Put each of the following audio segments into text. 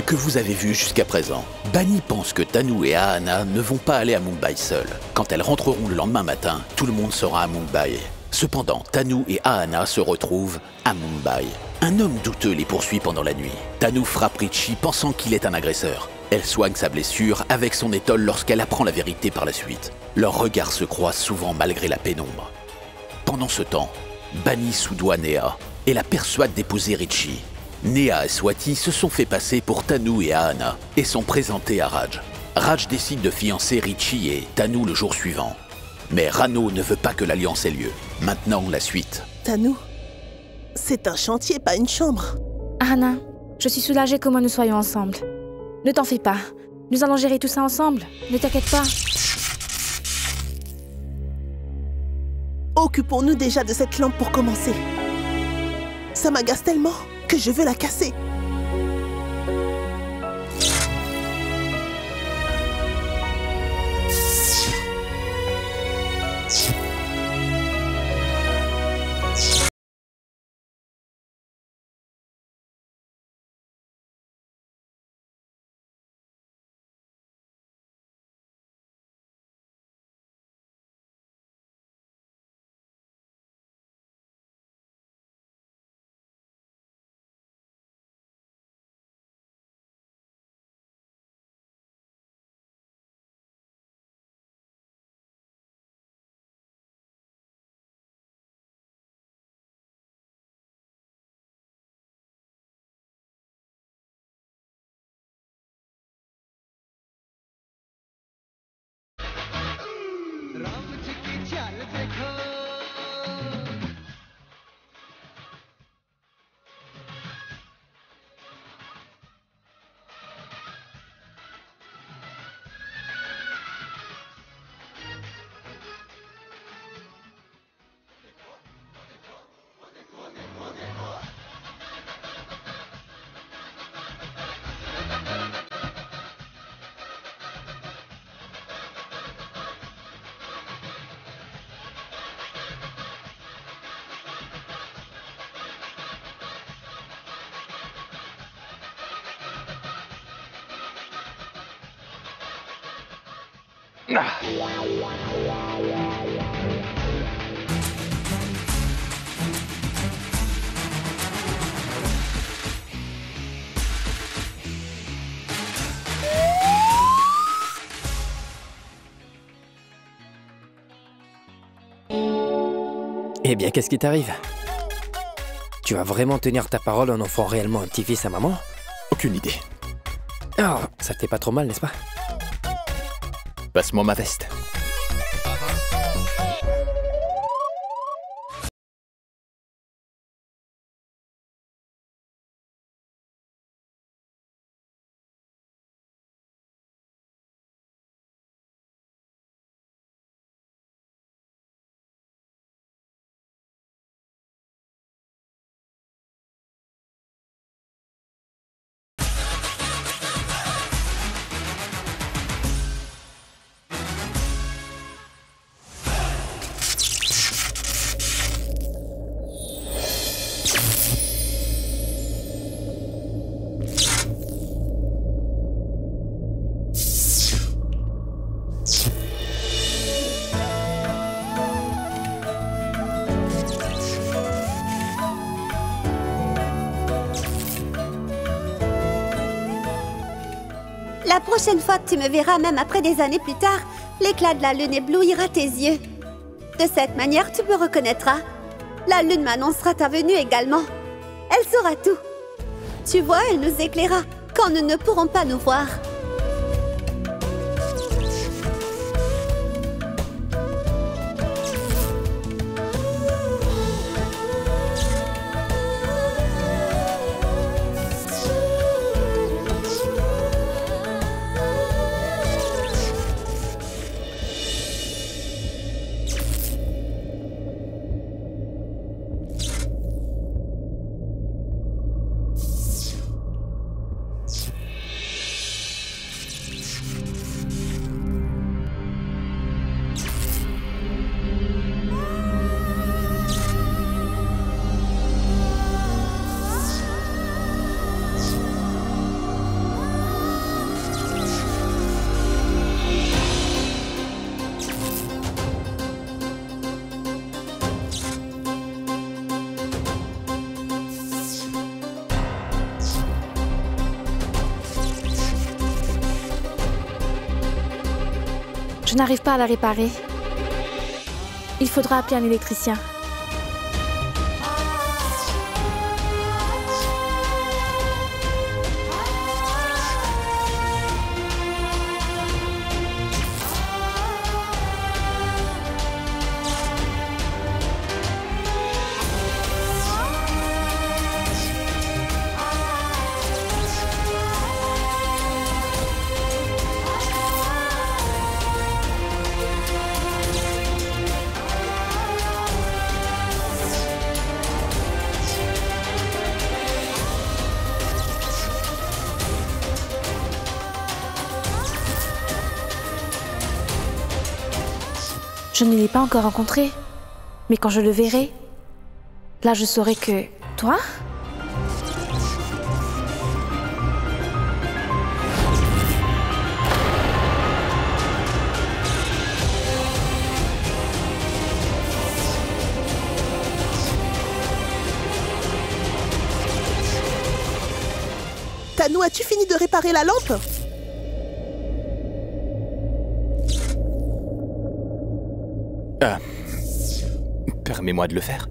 que vous avez vu jusqu'à présent, Bunny pense que Tanu et Ahana ne vont pas aller à Mumbai seuls. Quand elles rentreront le lendemain matin, tout le monde sera à Mumbai. Cependant, Tanu et Ahana se retrouvent à Mumbai. Un homme douteux les poursuit pendant la nuit. Tanu frappe Richie pensant qu'il est un agresseur. Elle soigne sa blessure avec son étole lorsqu'elle apprend la vérité par la suite. Leurs regards se croisent souvent malgré la pénombre. Pendant ce temps, Bunny soudoie Neha et la persuade d'épouser Richie. Neha et Swati se sont fait passer pour Tanu et Ahana et sont présentés à Raj. Raj décide de fiancer Richie et Tanu le jour suivant. Mais Rano ne veut pas que l'alliance ait lieu. Maintenant, la suite. Tanu, c'est un chantier, pas une chambre. Ahana, je suis soulagée qu'au moins nous soyons ensemble. Ne t'en fais pas. Nous allons gérer tout ça ensemble. Ne t'inquiète pas. Occupons-nous déjà de cette lampe pour commencer. Ça m'agace tellement que je veux la casser. Eh bien, qu'est-ce qui t'arrive? Tu vas vraiment tenir ta parole en offrant réellement un petit-fils à maman? Aucune idée. Oh, ça te fait pas trop mal, n'est-ce pas? Passe-moi ma veste. La prochaine fois que tu me verras, même après des années plus tard, l'éclat de la lune éblouira tes yeux. De cette manière, tu me reconnaîtras. La lune m'annoncera ta venue également. Elle saura tout. Tu vois, elle nous éclairera quand nous ne pourrons pas nous voir. Je n'arrive pas à la réparer. Il faudra appeler un électricien. Je ne l'ai pas encore rencontré, mais quand je le verrai, là je saurai que... Toi ? Tanou, as-tu fini de réparer la lampe? Permets-moi de le faire.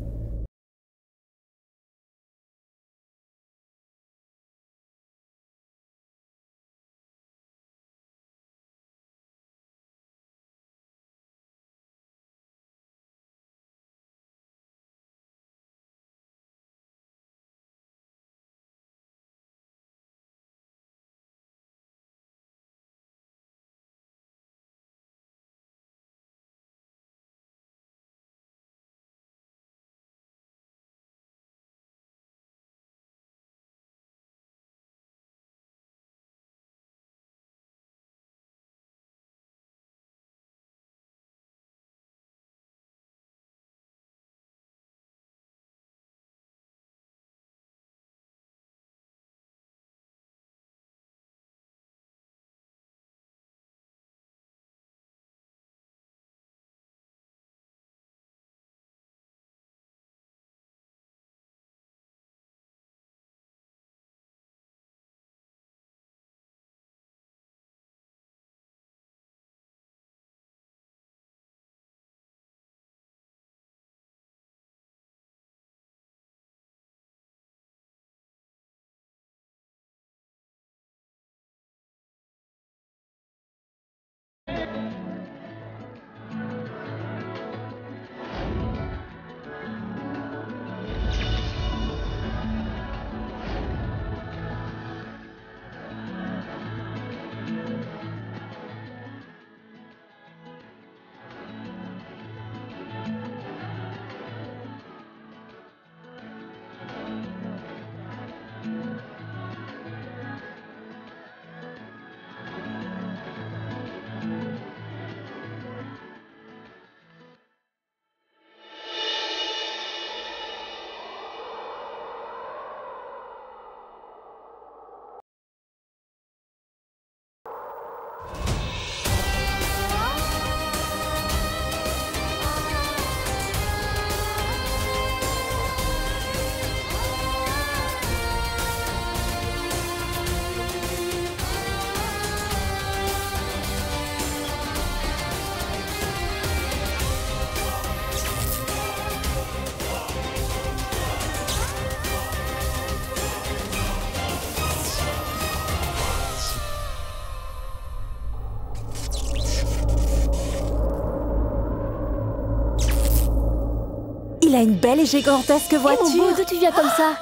Il a une belle et gigantesque voiture. Mon beau, d'où tu viens comme ça?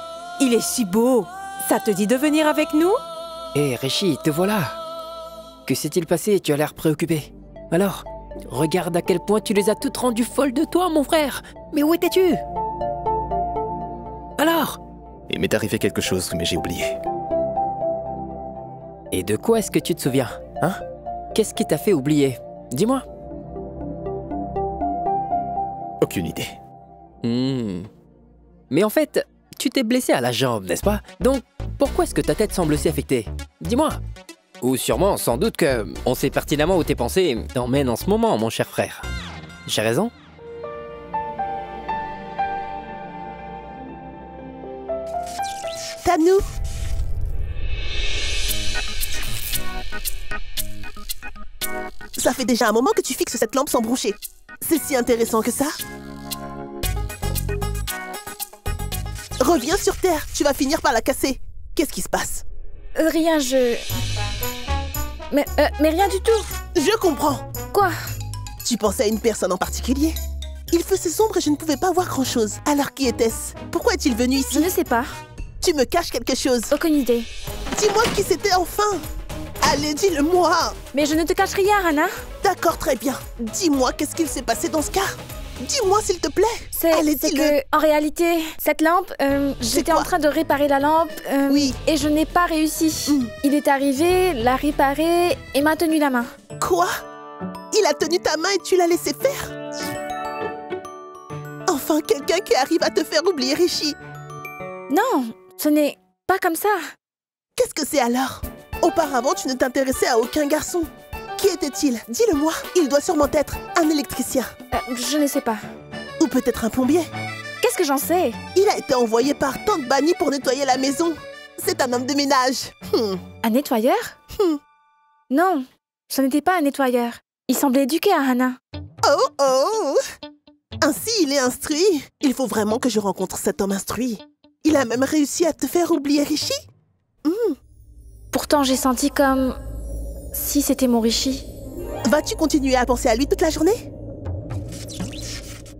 Il est si beau. Ça te dit de venir avec nous? Hé, Rishi, te voilà. Que s'est-il passé? Tu as l'air préoccupé. Alors, regarde à quel point tu les as toutes rendues folles de toi, mon frère. Mais où étais-tu? Alors? Il m'est arrivé quelque chose, mais j'ai oublié. Et de quoi est-ce que tu te souviens, hein? Qu'est-ce qui t'a fait oublier? Dis-moi. Aucune idée. Mais en fait, tu t'es blessé à la jambe, n'est-ce pas? Donc, pourquoi est-ce que ta tête semble si affectée? Dis-moi. Ou sûrement, sans doute que on sait pertinemment où tes pensées t'emmènent en ce moment, mon cher frère. J'ai raison? Tanou! Ça fait déjà un moment que tu fixes cette lampe sans broncher. C'est si intéressant que ça. Reviens sur Terre, tu vas finir par la casser. Qu'est-ce qui se passe? Rien, mais rien du tout. Je comprends. Quoi? Tu pensais à une personne en particulier? Il faisait sombre et je ne pouvais pas voir grand-chose. Alors qui était-ce? Pourquoi est-il venu ici? Je ne sais pas. Tu me caches quelque chose. Aucune idée. Dis-moi qui c'était enfin. Allez, dis-le-moi. Mais je ne te cache rien, Hana. D'accord, très bien. Dis-moi qu'est-ce qu'il s'est passé dans ce cas. Dis-moi s'il te plaît. Allez, C'est dis-le. que, en réalité, cette lampe, j'étais en quoi? train de réparer la lampe. Oui. Et je n'ai pas réussi. Mm. Il est arrivé, l'a réparé et m'a tenu la main. Quoi? Il a tenu ta main et tu l'as laissé faire? Enfin, quelqu'un qui arrive à te faire oublier Rishi. Non, ce n'est pas comme ça. Qu'est-ce que c'est alors? Auparavant, tu ne t'intéressais à aucun garçon. Qui était-il? Dis-le-moi. Il doit sûrement être un électricien. Je ne sais pas. Ou peut-être un plombier. Qu'est-ce que j'en sais? Il a été envoyé par Tante Bunny pour nettoyer la maison. C'est un homme de ménage. Un nettoyeur? Non, ce n'était pas un nettoyeur. Il semblait éduqué à Hana. Oh oh! Ainsi, il est instruit. Il faut vraiment que je rencontre cet homme instruit. Il a même réussi à te faire oublier Rishi? Pourtant, j'ai senti comme si c'était mon Rishi. Vas-tu continuer à penser à lui toute la journée?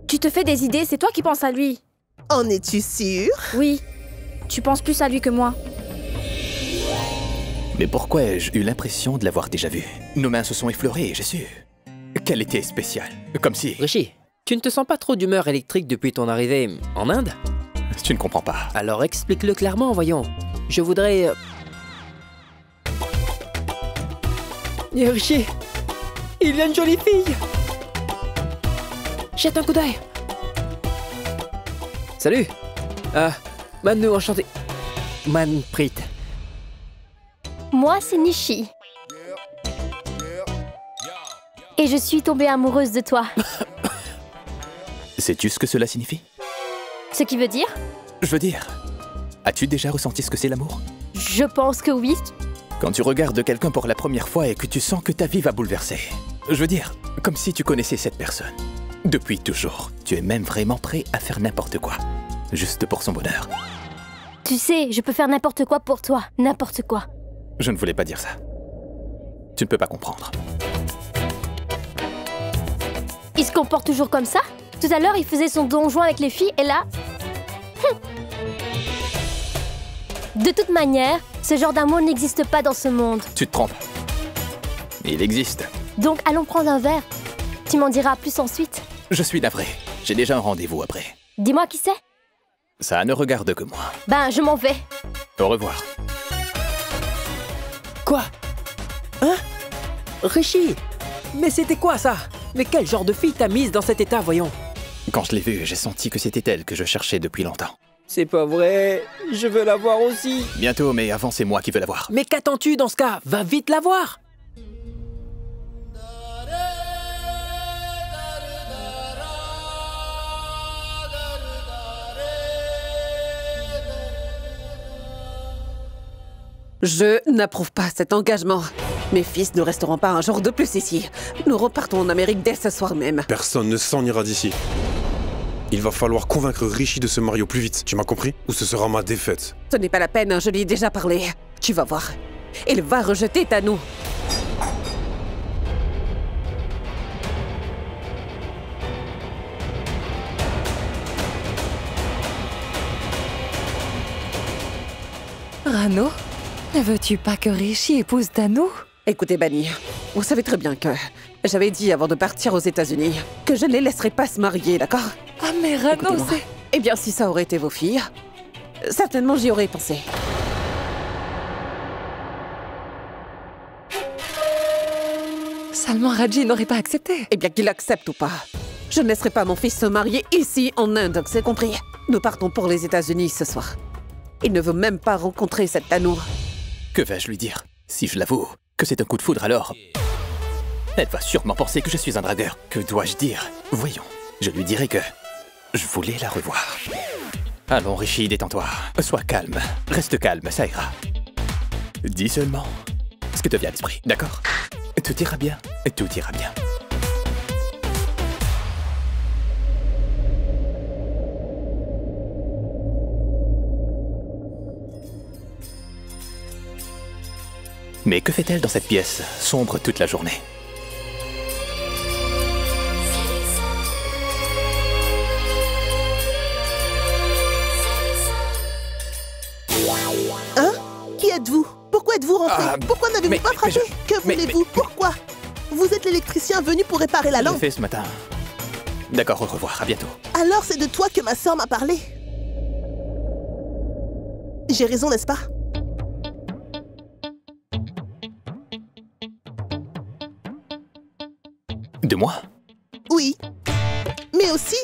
Tu te fais des idées, c'est toi qui penses à lui. En es-tu sûr? Oui, tu penses plus à lui que moi. Mais pourquoi ai-je eu l'impression de l'avoir déjà vu? Nos mains se sont effleurées et j'ai su qu'elle était spéciale. Comme si... Rishi, tu ne te sens pas trop d'humeur électrique depuis ton arrivée en Inde? Tu ne comprends pas. Alors explique-le clairement, voyons. Je voudrais... Rishi, il y a une jolie fille. Jette un coup d'œil. Salut. Manu, enchanté. Manpreet. Moi, c'est Nishi. Et je suis tombée amoureuse de toi. Sais-tu ce que cela signifie? Ce qui veut dire? Je veux dire, as-tu déjà ressenti ce que c'est l'amour? Je pense que oui. Quand tu regardes quelqu'un pour la première fois et que tu sens que ta vie va bouleverser. Je veux dire, comme si tu connaissais cette personne. Depuis toujours. Tu es même vraiment prêt à faire n'importe quoi. Juste pour son bonheur. Tu sais, je peux faire n'importe quoi pour toi. N'importe quoi. Je ne voulais pas dire ça. Tu ne peux pas comprendre. Il se comporte toujours comme ça? Tout à l'heure, il faisait son donjon avec les filles et là... De toute manière, ce genre d'amour n'existe pas dans ce monde. Tu te trompes. Il existe. Donc allons prendre un verre. Tu m'en diras plus ensuite. Je suis navré. J'ai déjà un rendez-vous après. Dis-moi qui c'est? Ça ne regarde que moi. Ben, je m'en vais. Au revoir. Quoi? Hein? Rishi, mais c'était quoi ça? Mais quel genre de fille t'a mise dans cet état, voyons? Quand je l'ai vue, j'ai senti que c'était elle que je cherchais depuis longtemps. C'est pas vrai, je veux la voir aussi. Bientôt, mais avant c'est moi qui veux la voir. Mais qu'attends-tu dans ce cas? Va vite la voir. Je n'approuve pas cet engagement. Mes fils ne resteront pas un jour de plus ici. Nous repartons en Amérique dès ce soir même. Personne ne s'en ira d'ici. Il va falloir convaincre Rishi de se marier au plus vite, tu m'as compris? Ou ce sera ma défaite. Ce n'est pas la peine, je lui ai déjà parlé. Tu vas voir. Il va rejeter Tanu. Rano, ne veux-tu pas que Rishi épouse Tanu? Écoutez, Bunny, vous savez très bien que j'avais dit avant de partir aux États-Unis que je ne les laisserai pas se marier, d'accord? Ah mais Rano, Écoutez-moi. c'est... Eh bien, si ça aurait été vos filles, certainement j'y aurais pensé. Salman Raji n'aurait pas accepté. Eh bien, qu'il accepte ou pas. Je ne laisserai pas mon fils se marier ici, en Inde, c'est compris? Nous partons pour les États-Unis ce soir. Il ne veut même pas rencontrer cette Tanu. Que vais-je lui dire? Si je l'avoue, que c'est un coup de foudre alors... Elle va sûrement penser que je suis un dragueur. Que dois-je dire? Voyons, je lui dirai que... Je voulais la revoir. Allons, Rishi, détends-toi. Sois calme. Reste calme, ça ira. Dis seulement ce que te vient à l'esprit, d'accord? Tout ira bien. Tout ira bien. Mais que fait-elle dans cette pièce, sombre toute la journée? Hein? Qui êtes-vous? Pourquoi êtes-vous rentré? Pourquoi n'avez-vous mais- pas mais frappé? je- Que voulez-vous? Pourquoi? Vous êtes l'électricien venu pour réparer la Je l'ai lampe. fait ce matin. D'accord, au revoir, à bientôt. Alors c'est de toi que ma sœur m'a parlé. J'ai raison, n'est-ce pas? De moi? Oui. Mais aussi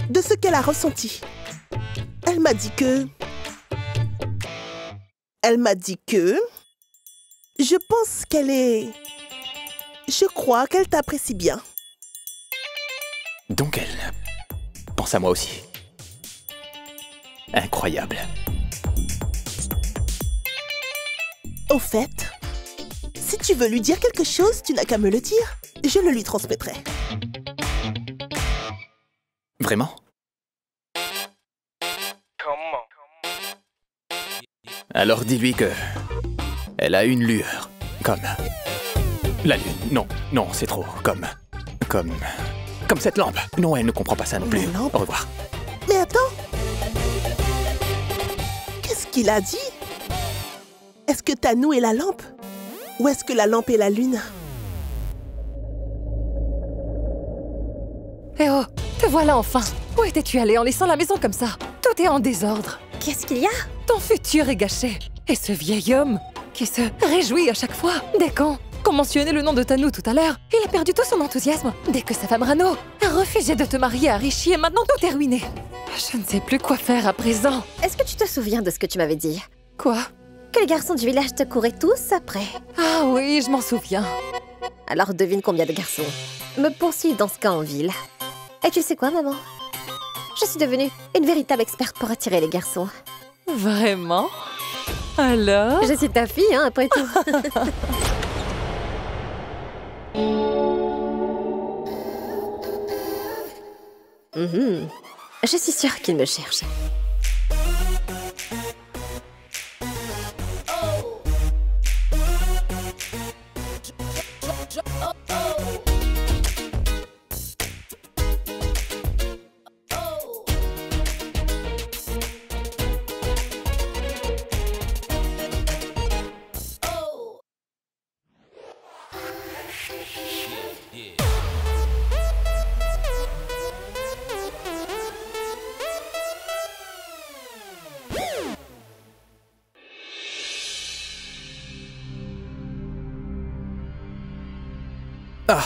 de ce qu'elle a ressenti. Elle m'a dit que... Je pense qu'elle est... Je crois qu'elle t'apprécie bien. Donc elle pense à moi aussi. Incroyable. Au fait, si tu veux lui dire quelque chose, tu n'as qu'à me le dire. Je le lui transmettrai. Vraiment? Alors dis-lui que... Elle a une lueur. Comme... La lune. Non, non, c'est trop. Comme cette lampe. Non, elle ne comprend pas ça non plus. La lampe? Au revoir. Mais attends. Qu'est-ce qu'il a dit? Est-ce que Tanou est la lampe? Ou est-ce que la lampe est la lune? Eh oh, te voilà enfin. Où étais-tu allé en laissant la maison comme ça? Tout est en désordre. Qu'est-ce qu'il y a? Ton futur est gâché. Et ce vieil homme qui se réjouit à chaque fois. Dès qu'on mentionnait le nom de Tanou tout à l'heure, il a perdu tout son enthousiasme. Dès que sa femme Rano a refusé de te marier à Rishi et maintenant tout est ruiné. Je ne sais plus quoi faire à présent. Est-ce que tu te souviens de ce que tu m'avais dit? Quoi? Que les garçons du village te couraient tous après. Ah oui, je m'en souviens. Alors devine combien de garçons me poursuivent dans ce cas en ville. Et tu sais quoi, maman? Je suis devenue une véritable experte pour attirer les garçons. Vraiment? Alors? Je suis ta fille, hein, après tout. Je suis sûre qu'il me cherche. Ah!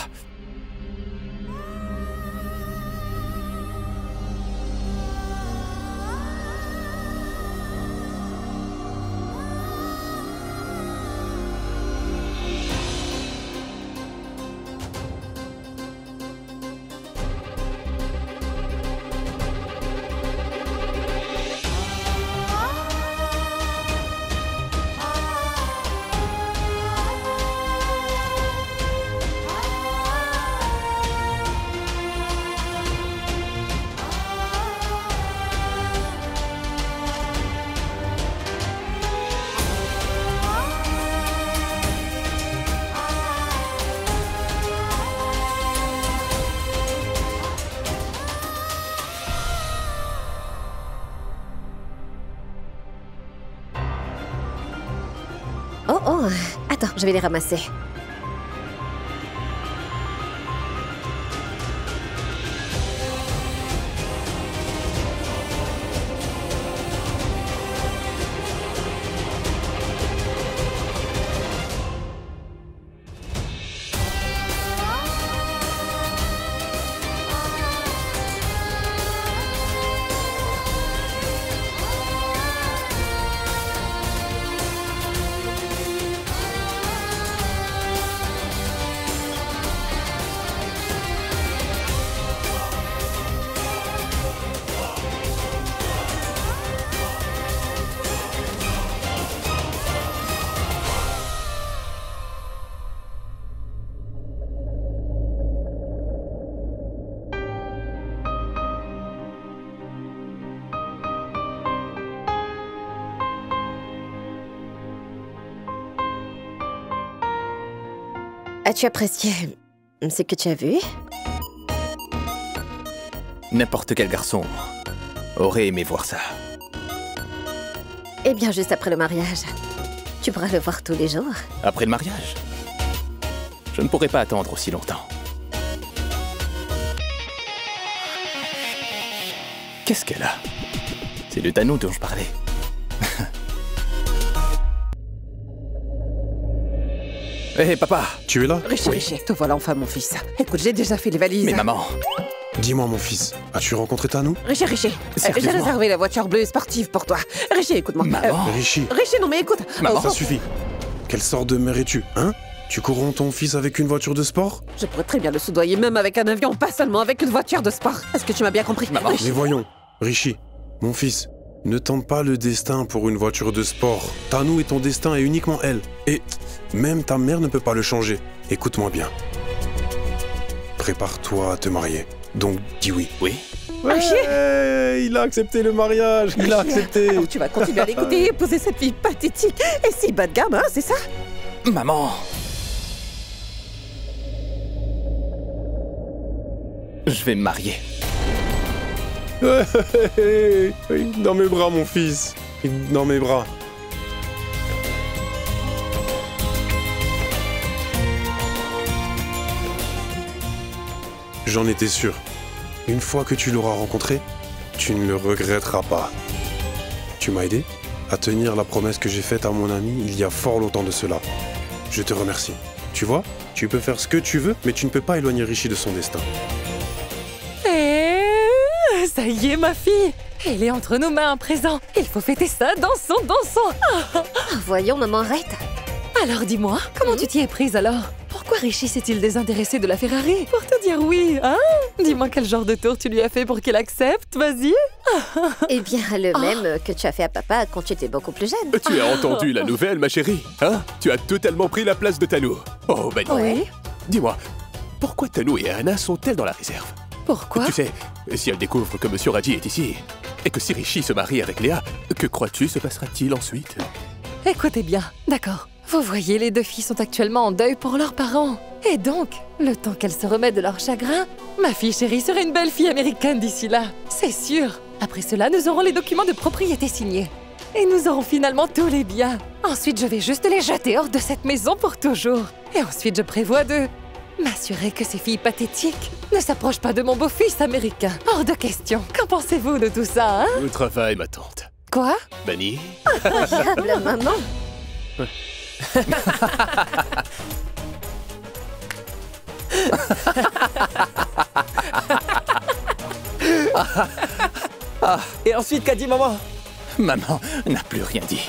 Oh oh, attends, je vais les ramasser. As-tu apprécié ce que tu as vu? N'importe quel garçon aurait aimé voir ça. Eh bien, juste après le mariage. Tu pourras le voir tous les jours. Après le mariage, je ne pourrais pas attendre aussi longtemps. Qu'est-ce qu'elle a? C'est le Tanou dont je parlais. Hé, papa! Tu es là? Richie, te voilà enfin, mon fils. Écoute, j'ai déjà fait les valises. Mais maman! Dis-moi, mon fils, as-tu rencontré Tanou? Richie, j'ai Sérieusement? réservé la voiture bleue et sportive pour toi. Richie, écoute-moi. Maman! Richie, Richie, non mais écoute. Maman. ça suffit. Quelle sorte de mère es-tu, hein? Tu corromps ton fils avec une voiture de sport? Je pourrais très bien le soudoyer même avec un avion, pas seulement avec une voiture de sport. Est-ce que tu m'as bien compris? Maman. Mais voyons, Richie, mon fils, ne tente pas le destin pour une voiture de sport. Tanou et ton destin est uniquement elle. Et même ta mère ne peut pas le changer. Écoute-moi bien. Prépare-toi à te marier. Donc dis oui. Oui? Ouais, il a accepté le mariage, il a accepté. Alors tu vas continuer à l'écouter et épouser cette fille pathétique et si bas de gamme, hein, c'est ça? Maman! Je vais me marier. Dans mes bras, mon fils. Dans mes bras. J'en étais sûr. Une fois que tu l'auras rencontré, tu ne le regretteras pas. Tu m'as aidé à tenir la promesse que j'ai faite à mon ami il y a fort longtemps de cela. Je te remercie. Tu vois, tu peux faire ce que tu veux, mais tu ne peux pas éloigner Richie de son destin. Ça y est, ma fille. Elle est entre nos mains à présent. Il faut fêter ça, dansons, dansons. Ah, voyons, maman, arrête. Alors dis-moi, comment tu t'y es prise alors? Pourquoi Richie s'est-il désintéressé de la Ferrari? Pour te dire oui, hein? Dis-moi quel genre de tour tu lui as fait pour qu'il accepte, vas-y. Eh bien, le même que tu as fait à papa quand tu étais beaucoup plus jeune. Tu as entendu la nouvelle, ma chérie? Hein? Tu as totalement pris la place de Tanou. Oh, Bani. Oui. Dis-moi, pourquoi Tanou et Anna sont-elles dans la réserve? Pourquoi? Tu sais, si elles découvrent que Monsieur Raji est ici, et que si Richie se marie avec Léa, que crois-tu se passera-t-il ensuite? Écoutez bien, d'accord. Vous voyez, les deux filles sont actuellement en deuil pour leurs parents. Et donc, le temps qu'elles se remettent de leur chagrin, ma fille chérie sera une belle fille américaine d'ici là. C'est sûr. Après cela, nous aurons les documents de propriété signés. Et nous aurons finalement tous les biens. Ensuite, je vais juste les jeter hors de cette maison pour toujours. Et ensuite, je prévois de m'assurer que ces filles pathétiques ne s'approchent pas de mon beau-fils américain. Hors de question. Qu'en pensez-vous de tout ça, hein? Au travail, ma tante. Quoi? Bani? Incroyable, maman. Et ensuite, qu'a dit maman? Maman n'a plus rien dit.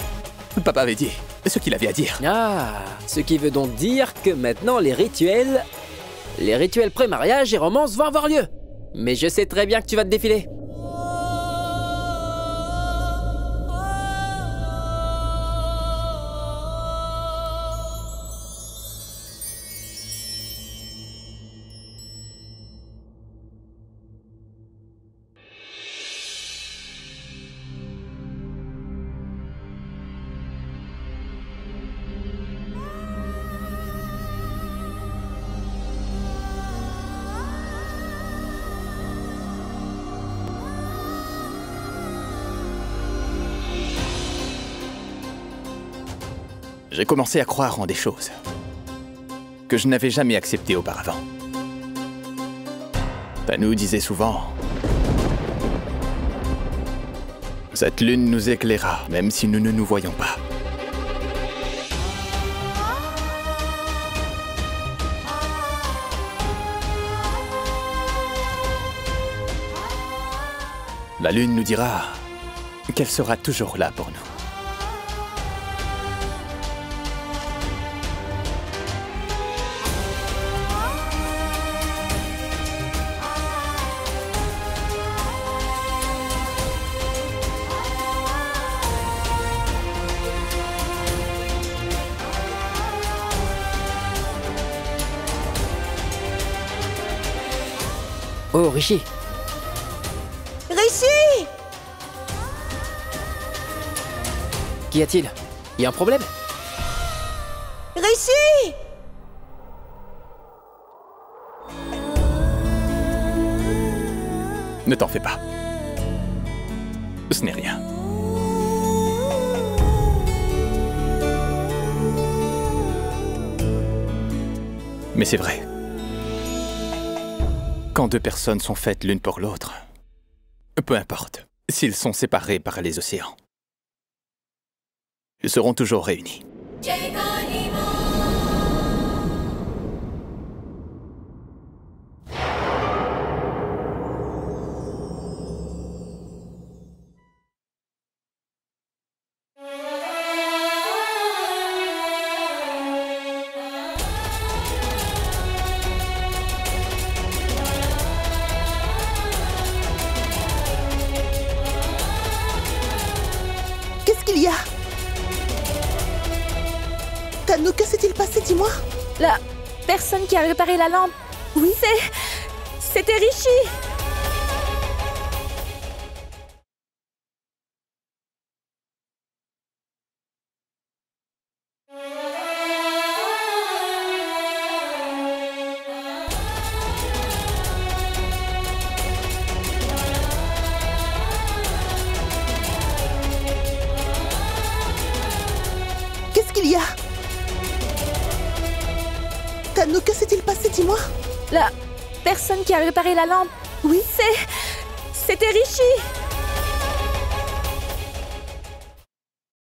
Papa avait dit ce qu'il avait à dire. Ah, ce qui veut donc dire que maintenant les rituels pré-mariage et romances vont avoir lieu. Mais je sais très bien que tu vas te défiler. J'ai commencé à croire en des choses que je n'avais jamais acceptées auparavant. Tanou disait souvent: cette lune nous éclaira, même si nous ne nous voyons pas. La lune nous dira qu'elle sera toujours là pour nous. Oh, Richie. Richie! Qu'y a-t-il? Y a un problème? Richie! Ne t'en fais pas. Ce n'est rien. Mais c'est vrai. Quand deux personnes sont faites l'une pour l'autre, peu importe s'ils sont séparés par les océans, ils seront toujours réunis. Qu'est-ce qu'il y a? Tanou, que s'est-il passé, dis-moi? La personne qui a réparé la lampe. Oui? C'était Rishi. Qu'est-ce qu'il y a? Tanou, que s'est-il passé, dis-moi? La personne qui a réparé la lampe. Oui? C'était Rishi.